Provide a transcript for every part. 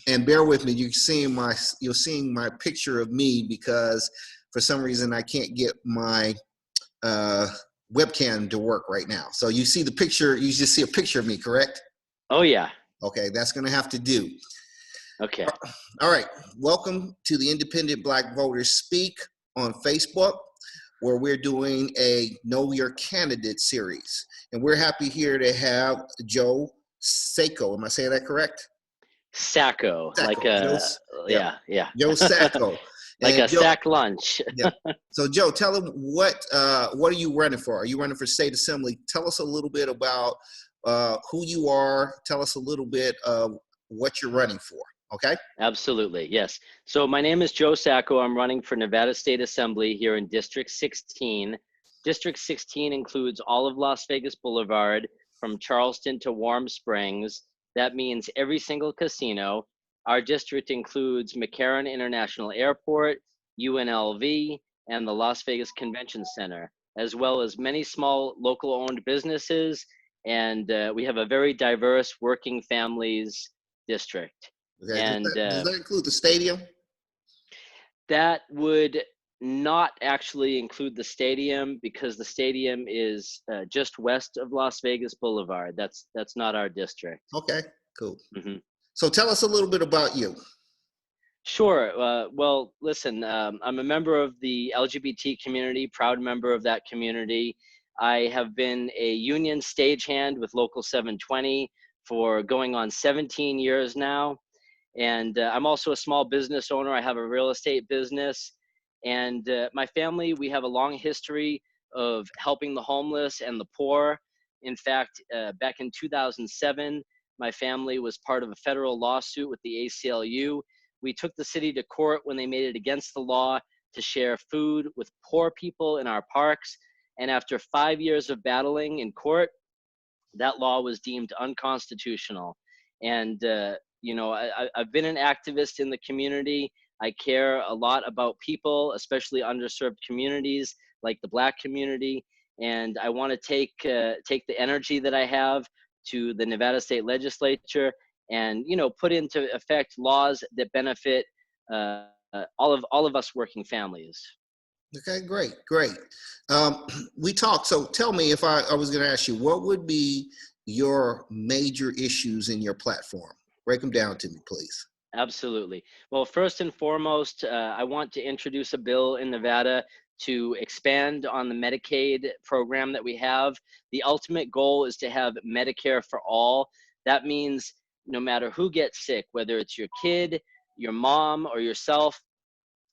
and bear with me, you're seeing my picture of me because for some reason I can't get my webcam to work right now. So you see the picture, you just see a picture of me, correct? Oh yeah. Okay, that's gonna have to do. Okay. All right, welcome to the Independent Black Voters Speak on Facebook, where we're doing a Know Your Candidate series. And we're happy here to have Joe Sacco. Am I saying that correct? Sacco, like yeah, yeah. Joe Sacco. Like And a Joe, sack lunch. yeah. So Joe, tell them what are you running for? Are you running for state assembly? Tell us a little bit about who you are. Tell us a little bit of what you're running for. Okay. Absolutely, yes. So my name is Joe Sacco. I'm running for Nevada State Assembly here in District 16. District 16 includes all of Las Vegas Boulevard from Charleston to Warm Springs. That means every single casino. Our district includes McCarran International Airport, UNLV, and the Las Vegas Convention Center, as well as many small local owned businesses. And we have a very diverse working families district. Okay. And Does that include the stadium? that would not actually include the stadium because the stadium is just west of Las Vegas Boulevard. That's not our district. Okay, cool. Mm-hmm. So tell us a little bit about you. Sure. Well, listen, I'm a member of the LGBT community, proud member of that community. I have been a union stagehand with Local 720 for going on 17 years now. And I'm also a small business owner. I have a real estate business. And my family, we have a long history of helping the homeless and the poor. In fact, back in 2007, my family was part of a federal lawsuit with the ACLU. We took the city to court when they made it against the law to share food with poor people in our parks. And after 5 years of battling in court, that law was deemed unconstitutional. And I've been an activist in the community. I care a lot about people, especially underserved communities like the Black community. And I want to take the energy that I have to the Nevada State Legislature and put into effect laws that benefit all of us working families. Okay, great. We talked. So tell me, if I was going to ask you, what would be your major issues in your platform? Break them down to me, please. Absolutely. Well, first and foremost, I want to introduce a bill in Nevada to expand on the Medicaid program that we have. The ultimate goal is to have Medicare for all. That means no matter who gets sick, whether it's your kid, your mom, or yourself,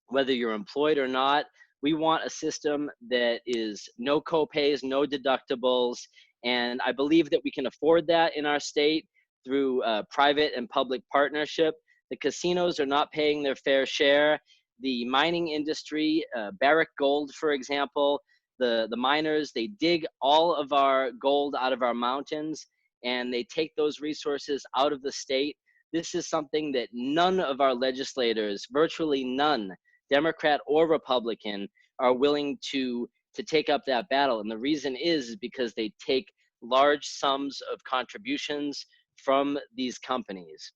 whether you're employed or not, we want a system that is no copays, no deductibles, and I believe that we can afford that in our state through private and public partnership. The casinos are not paying their fair share. The mining industry, Barrick Gold, for example, the miners, they dig all of our gold out of our mountains and they take those resources out of the state. This is something that none of our legislators, virtually none, Democrat or Republican, are willing to take up that battle. And the reason is because they take large sums of contributions from these companies.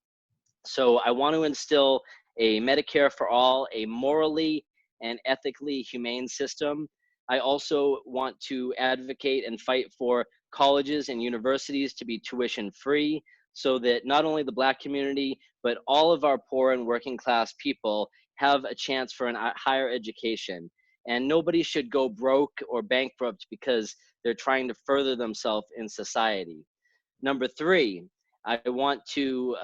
So I want to instill a Medicare for all, a morally and ethically humane system. I also want to advocate and fight for colleges and universities to be tuition free so that not only the Black community, but all of our poor and working class people have a chance for a higher education. And nobody should go broke or bankrupt because they're trying to further themselves in society. Number three, I want to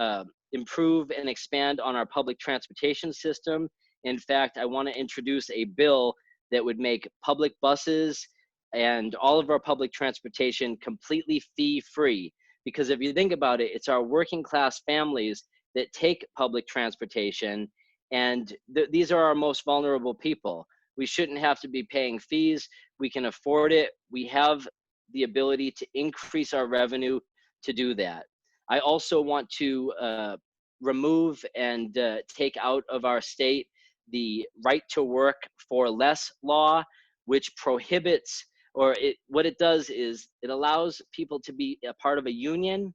improve and expand on our public transportation system. In fact, I want to introduce a bill that would make public buses and all of our public transportation completely fee-free. Because if you think about it, it's our working class families that take public transportation, and these are our most vulnerable people. We shouldn't have to be paying fees. We can afford it. We have the ability to increase our revenue to do that. I also want to remove and take out of our state the right to work for less law, which prohibits, what it does is it allows people to be a part of a union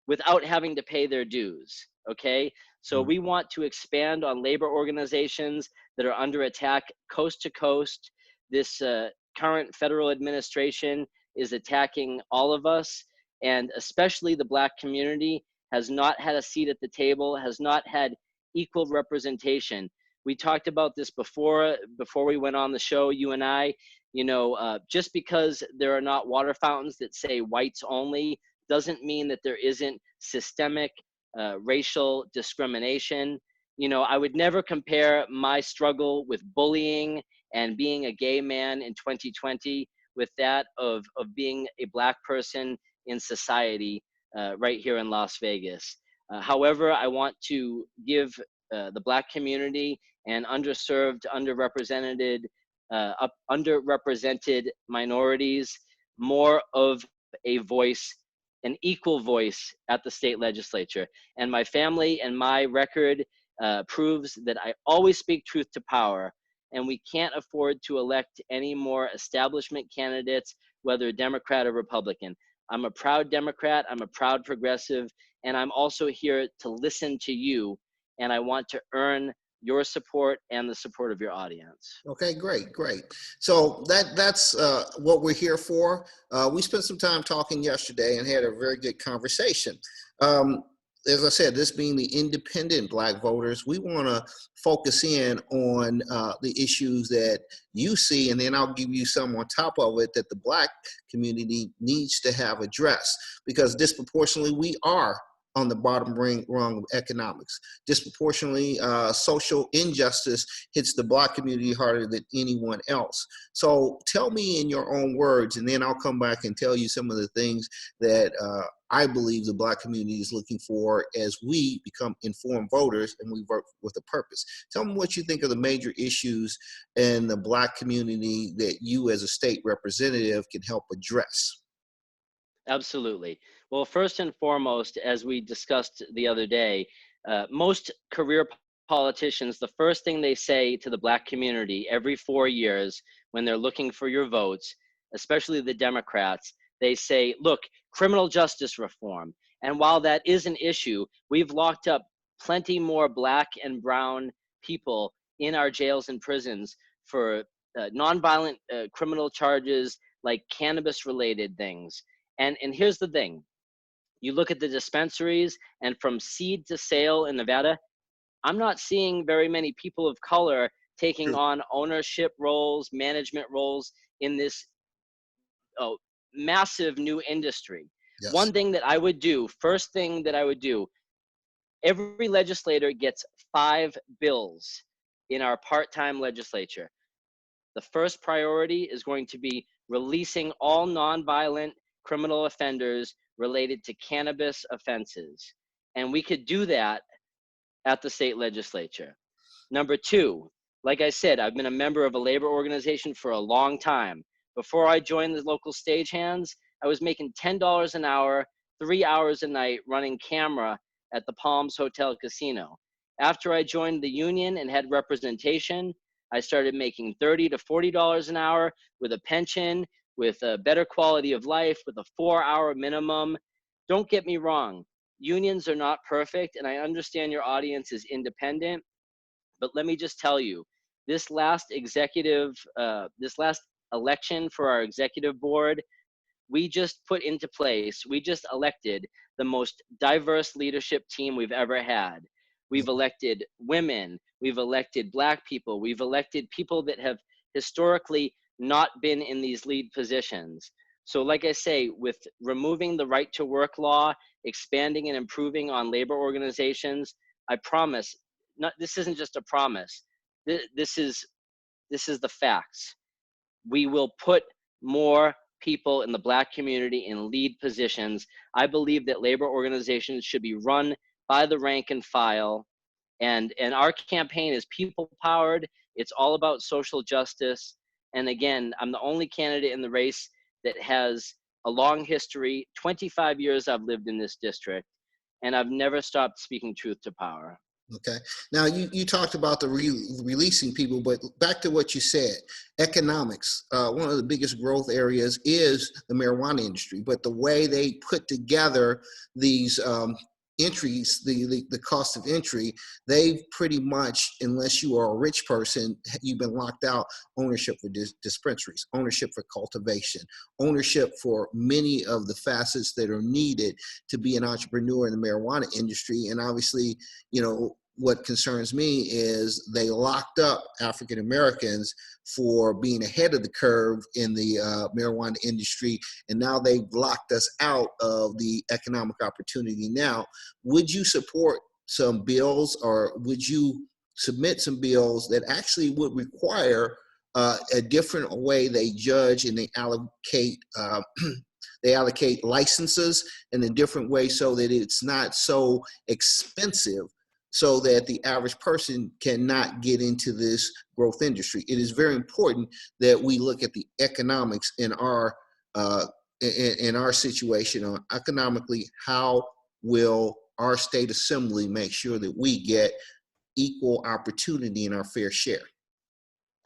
without having to pay their dues. Okay, so we want to expand on labor organizations that are under attack coast to coast. This current federal administration is attacking all of us, and especially the Black community has not had a seat at the table, has not had equal representation. We talked about this before we went on the show, you and I. Just because there are not water fountains that say whites only doesn't mean that there isn't systemic racial discrimination. I would never compare my struggle with bullying and being a gay man in 2020 with that of being a Black person in society right here in Las Vegas. However, I want to give the Black community and underserved, underrepresented minorities more of a voice, an equal voice at the state legislature. And my family and my record proves that I always speak truth to power. And we can't afford to elect any more establishment candidates, whether Democrat or Republican. I'm a proud Democrat, I'm a proud progressive, and I'm also here to listen to you. And I want to earn your support and the support of your audience. Okay, great. So that's what we're here for. We spent some time talking yesterday and had a very good conversation. As I said, this being the independent Black voters, we want to focus in on the issues that you see, and then I'll give you some on top of it that the Black community needs to have addressed, because disproportionately we are on the bottom rung of economics. Disproportionately, social injustice hits the Black community harder than anyone else. So tell me in your own words, and then I'll come back and tell you some of the things that I believe the Black community is looking for as we become informed voters and we vote with a purpose. Tell me what you think are the major issues in the Black community that you as a state representative can help address. Absolutely. Well, first and foremost, as we discussed the other day, most career politicians, the first thing they say to the Black community every 4 years when they're looking for your votes, especially the Democrats, they say, look, criminal justice reform. And while that is an issue, we've locked up plenty more Black and brown people in our jails and prisons for nonviolent criminal charges like cannabis related things. And here's the thing. You look at the dispensaries, and from seed to sale in Nevada, I'm not seeing very many people of color taking True. on ownership roles, management roles in this massive new industry. Yes. One thing that I would do, first thing that I would do, every legislator gets 5 bills in our part-time legislature. The first priority is going to be releasing all nonviolent criminal offenders related to cannabis offenses. And we could do that at the state legislature. Number 2, like I said, I've been a member of a labor organization for a long time. Before I joined the local stagehands, I was making $10 an hour, 3 hours a night running camera at the Palms Hotel Casino. After I joined the union and had representation, I started making $30 to $40 an hour with a pension, with a better quality of life, with a 4-hour minimum. Don't get me wrong, unions are not perfect, and I understand your audience is independent, but let me just tell you, this last election for our executive board, we just put into place, we just elected the most diverse leadership team we've ever had. We've elected women, we've elected Black people, we've elected people that have historically not been in these lead positions. So like I say, with removing the right to work law, expanding and improving on labor organizations, I promise, this isn't just a promise, this is the facts. We will put more people in the Black community in lead positions. I believe that labor organizations should be run by the rank and file. And our campaign is people powered. It's all about social justice. And again, I'm the only candidate in the race that has a long history. 25 years I've lived in this district, and I've never stopped speaking truth to power. Okay. Now you talked about the releasing people, but back to what you said, economics. One of the biggest growth areas is the marijuana industry, but the way they put together these entries, the cost of entry, they've pretty much, unless you are a rich person, you've been locked out ownership for dispensaries, ownership for cultivation, ownership for many of the facets that are needed to be an entrepreneur in the marijuana industry. And obviously, you know, what concerns me is they locked up African Americans for being ahead of the curve in the marijuana industry, and now they've locked us out of the economic opportunity now. Would you support some bills, or would you submit some bills that actually would require a different way they judge and they allocate they allocate licenses in a different way so that it's not so expensive, so that the average person cannot get into this growth industry? It is very important that we look at the economics in our situation on economically, how will our state assembly make sure that we get equal opportunity in our fair share?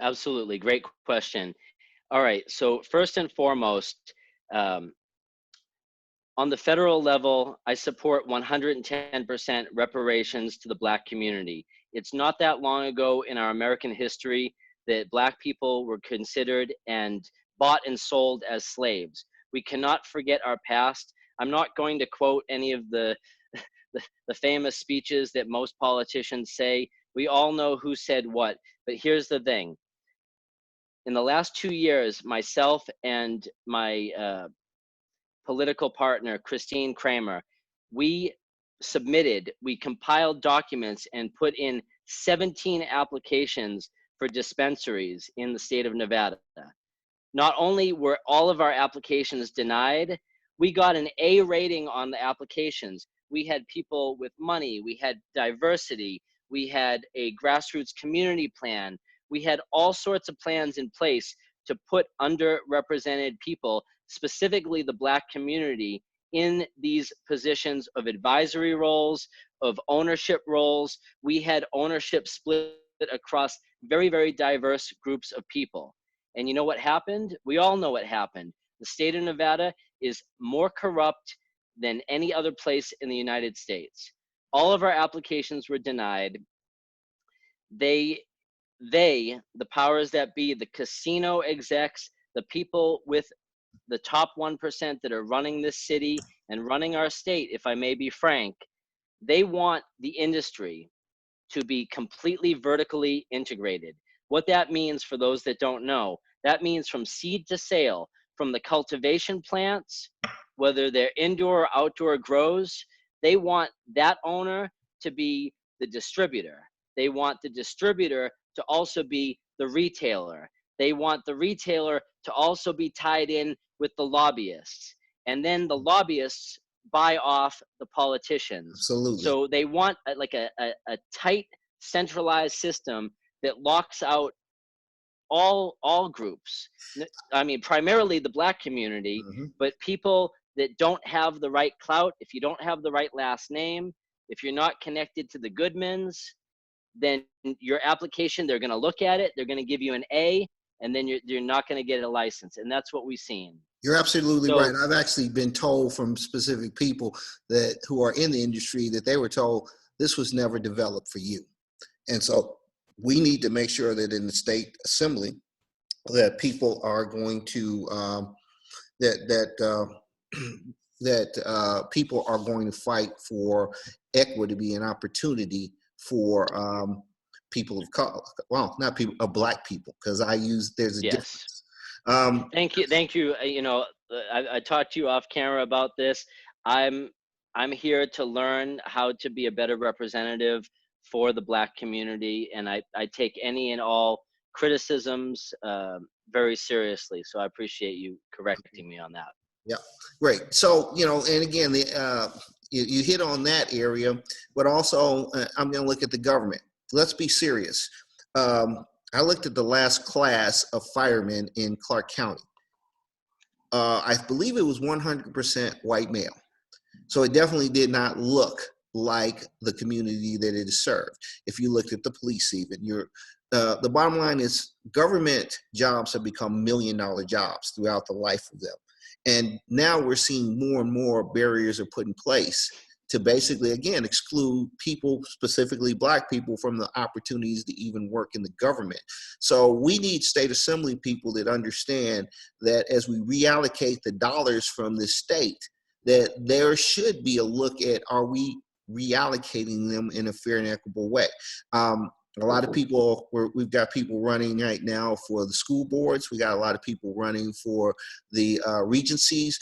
Absolutely. Great question. All right. So first and foremost, um, on the federal level, I support 110% reparations to the Black community. It's not that long ago in our American history that Black people were considered and bought and sold as slaves. We cannot forget our past. I'm not going to quote any of the famous speeches that most politicians say. We all know who said what. But here's the thing. In the last 2 years, myself and my political partner, Christine Kramer, we we compiled documents and put in 17 applications for dispensaries in the state of Nevada. Not only were all of our applications denied, we got an A rating on the applications. We had people with money, we had diversity, we had a grassroots community plan, we had all sorts of plans in place to put underrepresented people, specifically the Black community, in these positions of advisory roles, of ownership roles. We had ownership split across very, very diverse groups of people. And you know what happened? We all know what happened. The state of Nevada is more corrupt than any other place in the United States. All of our applications were denied. They, the powers that be, the casino execs, the people with the top 1% that are running this city and running our state, if I may be frank, they want the industry to be completely vertically integrated. What that means, for those that don't know, that means from seed to sale, from the cultivation plants, whether they're indoor or outdoor grows, they want that owner to be the distributor. They want the distributor to also be the retailer. They want the retailer to also be tied in with the lobbyists. And then the lobbyists buy off the politicians. Absolutely. So they want like a tight centralized system that locks out all groups. I mean, primarily the Black community, but people that don't have the right clout, if you don't have the right last name, if you're not connected to the Goodmans, then your application, they're going to look at it, they're going to give you an A, and then you're not going to get a license. And that's what we've seen. You're absolutely So, right. I've actually been told from specific people that who are in the industry that they were told this was never developed for you. And so we need to make sure that in the state assembly that people are going to that people are going to fight for equity and opportunity for people of color. Well, not people of Black people, because there's a yes. difference. Thank you. You know, I talked to you off camera about this. I'm here to learn how to be a better representative for the Black community, and I take any and all criticisms very seriously. So I appreciate you correcting me on that. Yeah, great. So, you know, and again, you hit on that area, but also I'm going to look at the government. Let's be serious. I looked at the last class of firemen in Clark County. I believe it was 100% white male. So it definitely did not look like the community that it is served. If you looked at the police, even the bottom line is government jobs have become $1 million jobs throughout the life of them. And now we're seeing more and more barriers are put in place to basically, again, exclude people, specifically Black people, from the opportunities to even work in the government. So we need state assembly people that understand that as we reallocate the dollars from the state, that there should be a look at, are we reallocating them in a fair and equitable way? A lot of people, we've got people running right now for the school boards. We got a lot of people running for the regencies,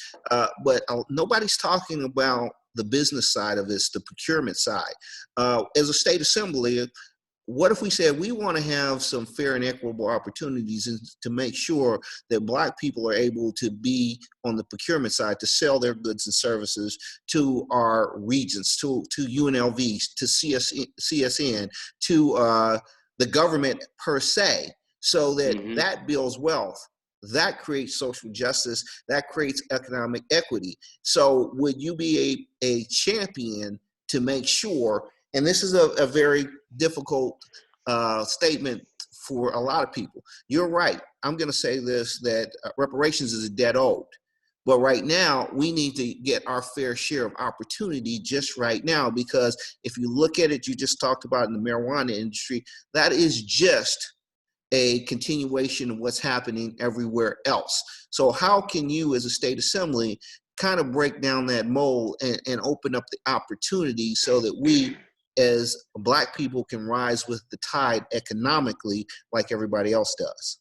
but nobody's talking about the business side of this, the procurement side. As a state assembly, what if we said we want to have some fair and equitable opportunities to make sure that Black people are able to be on the procurement side, to sell their goods and services to our regions, to UNLVs, to CSN, to the government per se, so that that builds wealth, that creates social justice, that creates economic equity. So would you be a champion to make sure, and this is a very difficult statement for a lot of people. You're right. I'm going to say this, that reparations is a debt owed. But right now, we need to get our fair share of opportunity just right now, because if you look at it, you just talked about in the marijuana industry, that is just a continuation of what's happening everywhere else. So how can you as a state assembly kind of break down that mold and open up the opportunity so that we as Black people can rise with the tide economically like everybody else does?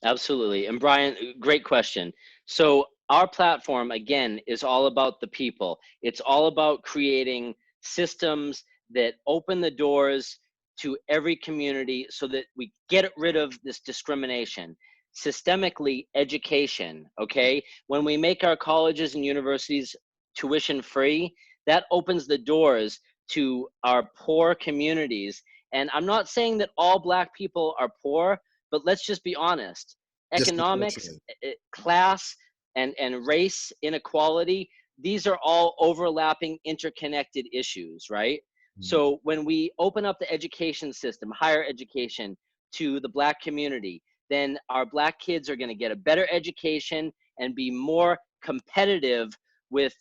Absolutely. And Brian, great question. So our platform, again, is all about the people. It's all about creating systems that open the doors to every community so that we get rid of this discrimination. Systemically, education, okay? When we make our colleges and universities tuition free, that opens the doors to our poor communities. And I'm not saying that all Black people are poor, but let's just be honest. Economics, Disproportionately. class, and race inequality, these are all overlapping, interconnected issues, right? So when we open up the education system, higher education, to the Black community, then our Black kids are going to get a better education and be more competitive with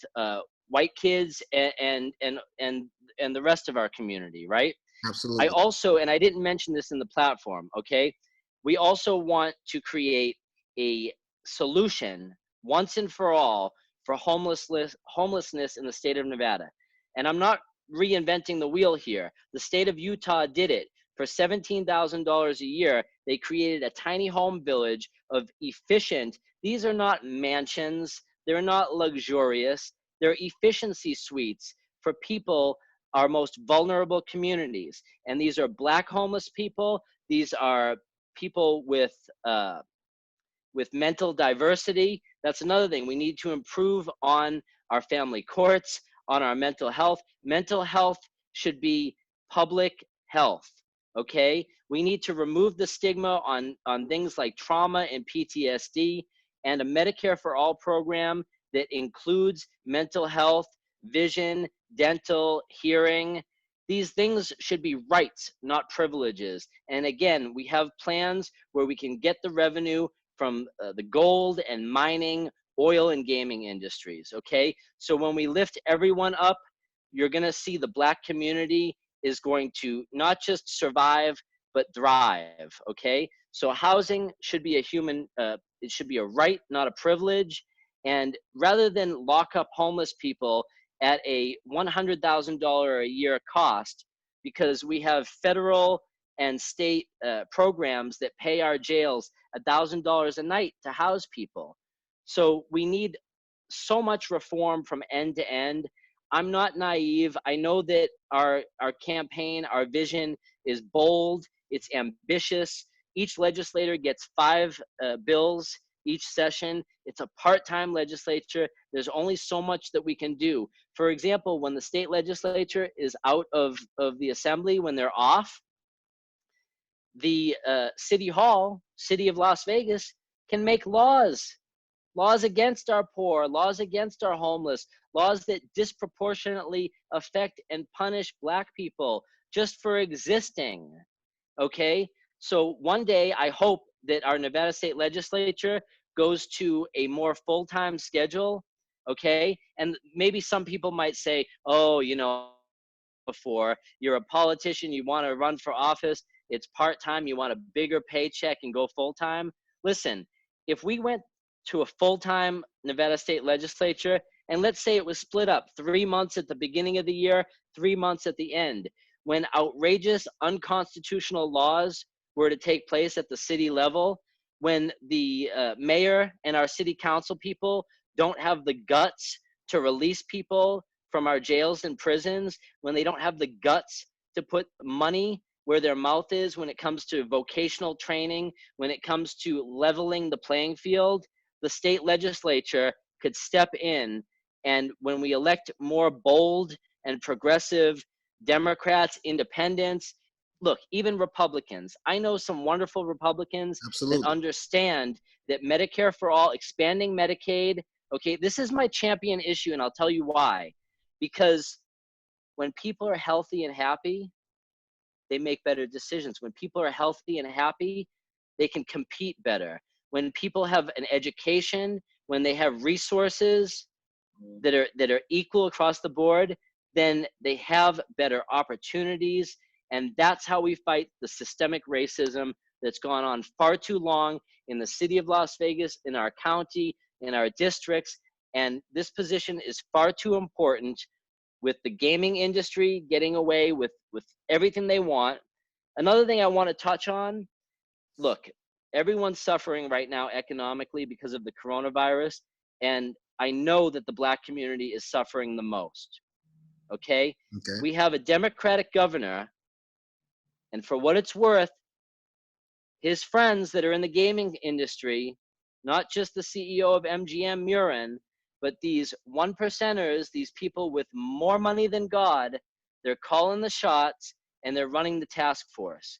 white kids and the rest of our community, right? I Absolutely. also, and I didn't mention this in the platform, okay? We also want to create a solution once and for all for homelessness in the state of Nevada. And I'm not reinventing the wheel here. The state of Utah did it. For $17,000 a year, they created a tiny home village of efficient, these are not mansions, they're not luxurious, they're efficiency suites for people, our most vulnerable communities. And these are Black homeless people. These are people with mental diversity. That's another thing. We need to improve on our family courts, on our mental health. Mental health should be public health. Okay, we need to remove the stigma on things like trauma and PTSD, and a Medicare for All program that includes mental health, vision, dental, hearing. These things should be rights, not privileges. And again, we have plans where we can get the revenue from the gold and mining, oil and gaming industries, okay? So when we lift everyone up, you're gonna see the Black community is going to not just survive, but thrive, okay? So housing should be a human, it should be a right, not a privilege. And rather than lock up homeless people at a $100,000 a year cost, because we have federal and state programs that pay our jails $1,000 a night to house people. So we need so much reform from end to end. I'm not naive. I know that our campaign, our vision is bold, it's ambitious. Each legislator gets 5 bills each session. It's a part-time legislature. There's only so much that we can do. For example, when the state legislature is out of the assembly, when they're off, the city hall, city of Las Vegas, can make laws against our poor, laws against our homeless, laws that disproportionately affect and punish Black people just for existing. Okay? So one day, I hope that our Nevada state legislature goes to a more full-time schedule Okay. And maybe some people might say, oh, before you're a politician, you want to run for office, it's part-time, you want a bigger paycheck and go full-time. Listen, if we went to a full-time Nevada state legislature, and let's say it was split up 3 months at the beginning of the year, 3 months at the end, when outrageous unconstitutional laws were to take place at the city level, when the mayor and our city council people don't have the guts to release people from our jails and prisons, when they don't have the guts to put money where their mouth is when it comes to vocational training, when it comes to leveling the playing field, the state legislature could step in. And when we elect more bold and progressive Democrats, independents, look, even Republicans, I know some wonderful Republicans that Absolutely. understand that Medicare for all, expanding Medicaid, okay, this is my champion issue, and I'll tell you why. Because when people are healthy and happy, they make better decisions. When people are healthy and happy, they can compete better. When people have an education, when they have resources that are equal across the board, then they have better opportunities. And that's how we fight the systemic racism that's gone on far too long in the city of Las Vegas, in our county, in our districts. And this position is far too important, with the gaming industry getting away with everything they want. Another thing I want to touch on, look, everyone's suffering right now economically because of the coronavirus, and I know that the Black community is suffering the most. Okay? Okay. We have a Democratic governor, and for what it's worth, his friends that are in the gaming industry, not just the CEO of MGM Murin, but these one percenters, these people with more money than God, they're calling the shots and they're running the task force.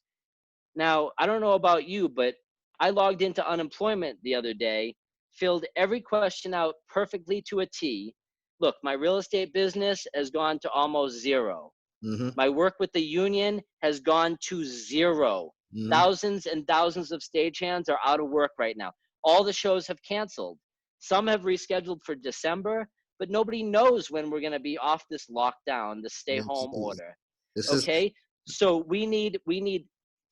Now, I don't know about you, but I logged into unemployment the other day, filled every question out perfectly to a T. Look, my real estate business has gone to almost zero. Mm-hmm. My work with the union has gone to zero. Mm-hmm. Thousands and thousands of stagehands are out of work right now. All the shows have canceled. Some have rescheduled for December, but nobody knows when we're going to be off this lockdown, the stay home Absolutely. order. This is Okay? So we need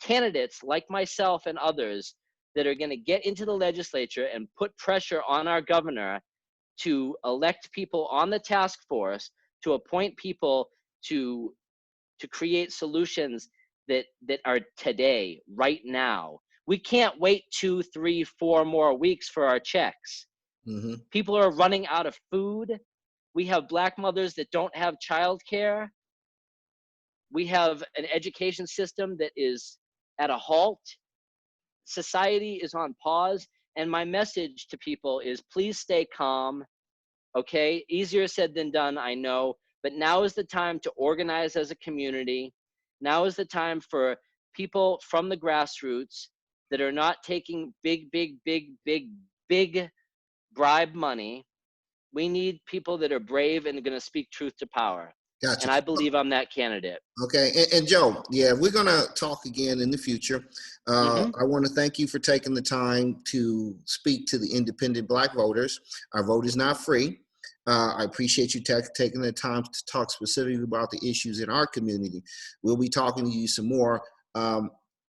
candidates like myself and others that are going to get into the legislature and put pressure on our governor to elect people on the task force, to appoint people to create solutions that are today, right now. We can't wait 2, 3, 4 more weeks for our checks. mm-hmm. People are running out of food. We have Black mothers that don't have childcare. We have an education system that is at a halt. Society is on pause. And my message to people is, please stay calm. Okay? Easier said than done, I know. But now is the time to organize as a community. Now is the time for people from the grassroots that are not taking big bribe money. We need people that are brave and going to speak truth to power. Gotcha. And I believe I'm that candidate. Okay, and Joe, yeah, we're gonna talk again in the future. Mm-hmm. I want to thank you for taking the time to speak to the independent Black voters. Our vote is not free. I appreciate you taking the time to talk specifically about the issues in our community. We'll be talking to you some more. I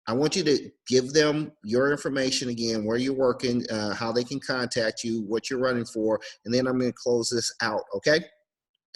want you to give them your information again, where you're working, how they can contact you, what you're running for, and then I'm going to close this out. Okay.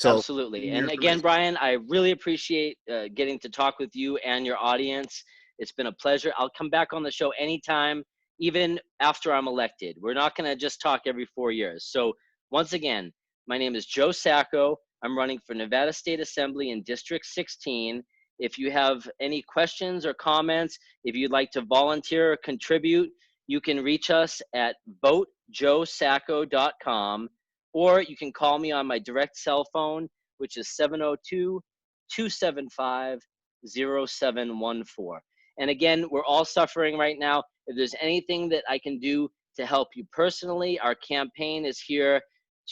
So, Absolutely. your And again, information. Brian, I really appreciate getting to talk with you and your audience. It's been a pleasure. I'll come back on the show anytime, even after I'm elected. We're not going to just talk every 4 years. So once again, my name is Joe Sacco. I'm running for Nevada State Assembly in District 16. If you have any questions or comments, if you'd like to volunteer or contribute, you can reach us at votejoesacco.com. Or you can call me on my direct cell phone, which is 702-275-0714. And again, we're all suffering right now. If there's anything that I can do to help you personally, our campaign is here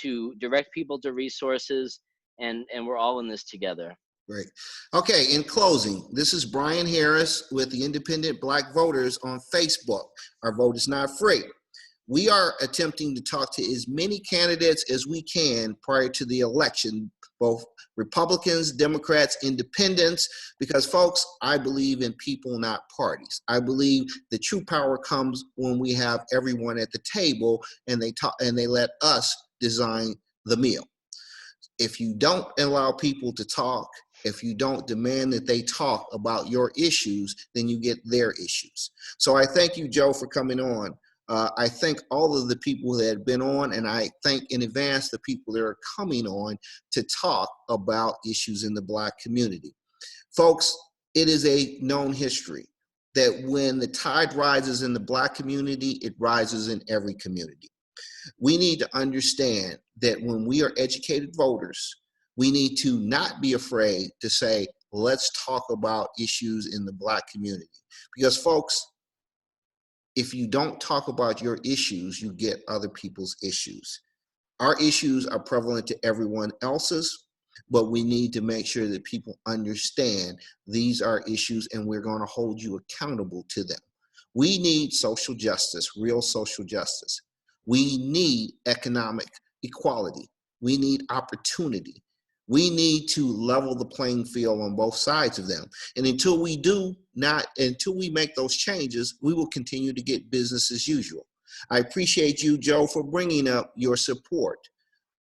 to direct people to resources, and we're all in this together. Great. Okay, in closing, this is Brian Harris with the Independent Black Voters on Facebook. Our vote is not free. We are attempting to talk to as many candidates as we can prior to the election, both Republicans, Democrats, independents, because folks, I believe in people, not parties. I believe the true power comes when we have everyone at the table and they talk and they let us design the meal. If you don't allow people to talk, if you don't demand that they talk about your issues, then you get their issues. So I thank you, Joe, for coming on. I thank all of the people that have been on, and I thank in advance the people that are coming on to talk about issues in the Black community. Folks, it is a known history that when the tide rises in the Black community, it rises in every community. We need to understand that when we are educated voters, we need to not be afraid to say, let's talk about issues in the Black community. Because folks, if you don't talk about your issues, you get other people's issues. Our issues are prevalent to everyone else's, but we need to make sure that people understand these are issues and we're going to hold you accountable to them. We need social justice, real social justice. We need economic equality. We need opportunity. We need to level the playing field on both sides of them. And until we make those changes, we will continue to get business as usual. I appreciate you, Joe, for bringing up your support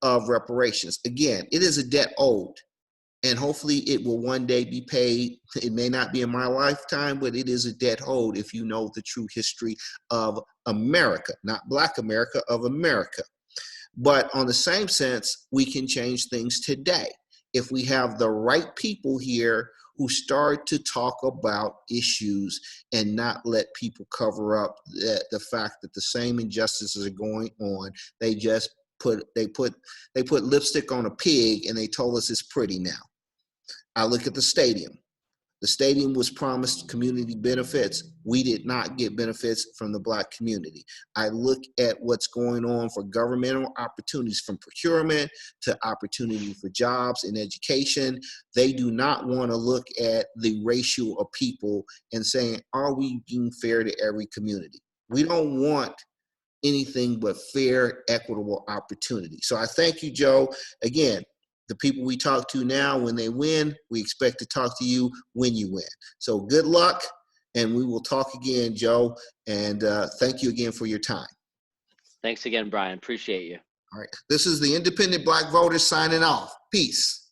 of reparations. Again, it is a debt owed, and hopefully it will one day be paid. It may not be in my lifetime, but it is a debt owed if you know the true history of America, not Black America, of America. But on the same sense, we can change things today if we have the right people here who start to talk about issues and not let people cover up the fact that the same injustices are going on. They just put lipstick on a pig and they told us it's pretty now. I look at the stadium. The stadium was promised community benefits. We did not get benefits from the Black community. I look at what's going on for governmental opportunities, from procurement to opportunity for jobs and education. They do not want to look at the ratio of people and saying, are we being fair to every community? We don't want anything but fair, equitable opportunity. So I thank you, Joe. Again, the people we talk to now, when they win, we expect to talk to you when you win. So good luck, and we will talk again, Joe. And thank you again for your time. Thanks again, Brian. Appreciate you. All right. This is the Independent Black Voters signing off. Peace.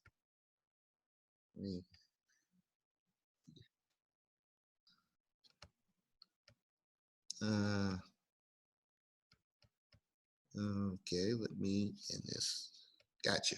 Okay, let me end this. Gotcha.